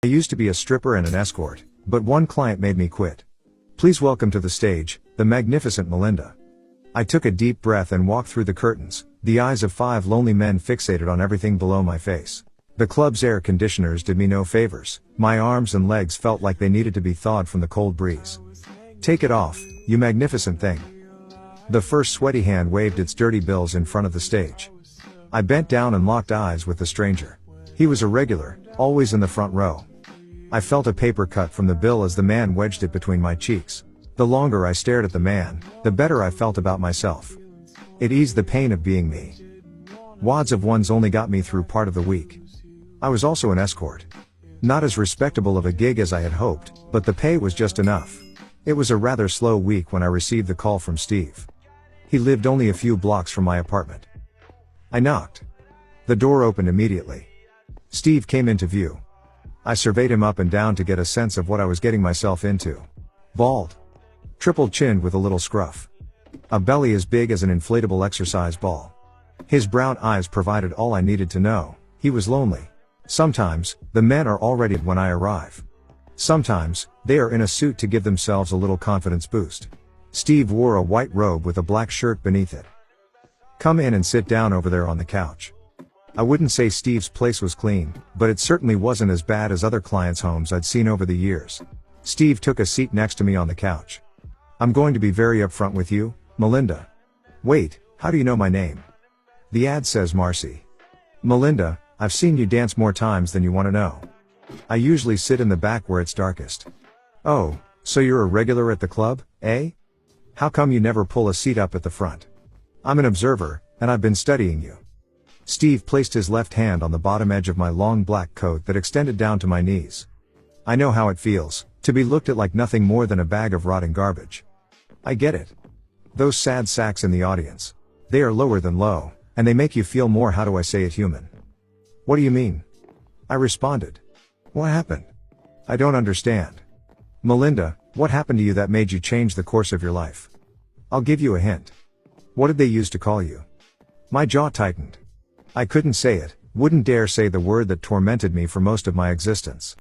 I used to be a stripper and an escort, but one client made me quit. Please welcome to the stage, the magnificent Melinda. I took a deep breath and walked through the curtains, the eyes of 5 lonely men fixated on everything below my face. The club's air conditioners did me no favors. My arms and legs felt like they needed to be thawed from the cold breeze. Take it off, you magnificent thing. The first sweaty hand waved its dirty bills in front of the stage. I bent down and locked eyes with the stranger. He was a regular, always in the front row. I felt a paper cut from the bill as the man wedged it between my cheeks. The longer I stared at the man, the better I felt about myself. It eased the pain of being me. Wads of ones only got me through part of the week. I was also an escort. Not as respectable of a gig as I had hoped, but the pay was just enough. It was a rather slow week when I received the call from Steve. He lived only a few blocks from my apartment. I knocked. The door opened immediately. Steve came into view. I surveyed him up and down to get a sense of what I was getting myself into. Bald. Triple-chinned with a little scruff. A belly as big as an inflatable exercise ball. His brown eyes provided all I needed to know. He was lonely. Sometimes, the men are all ready when I arrive. Sometimes, they are in a suit to give themselves a little confidence boost. Steve wore a white robe with a black shirt beneath it. Come in and sit down over there on the couch. I wouldn't say Steve's place was clean, but it certainly wasn't as bad as other clients' homes I'd seen over the years. Steve took a seat next to me on the couch. I'm going to be very upfront with you, Melinda. Wait, how do you know my name? The ad says Marcy. Melinda, I've seen you dance more times than you want to know. I usually sit in the back where it's darkest. Oh, so you're a regular at the club, eh? How come you never pull a seat up at the front? I'm an observer, and I've been studying you. Steve placed his left hand on the bottom edge of my long black coat that extended down to my knees. I know how it feels, to be looked at like nothing more than a bag of rotting garbage. I get it. Those sad sacks in the audience. They are lower than low, and they make you feel more, how do I say it, human. What do you mean? I responded. What happened? I don't understand. Melinda, what happened to you that made you change the course of your life? I'll give you a hint. What did they use to call you? My jaw tightened. I couldn't say it, wouldn't dare say the word that tormented me for most of my existence.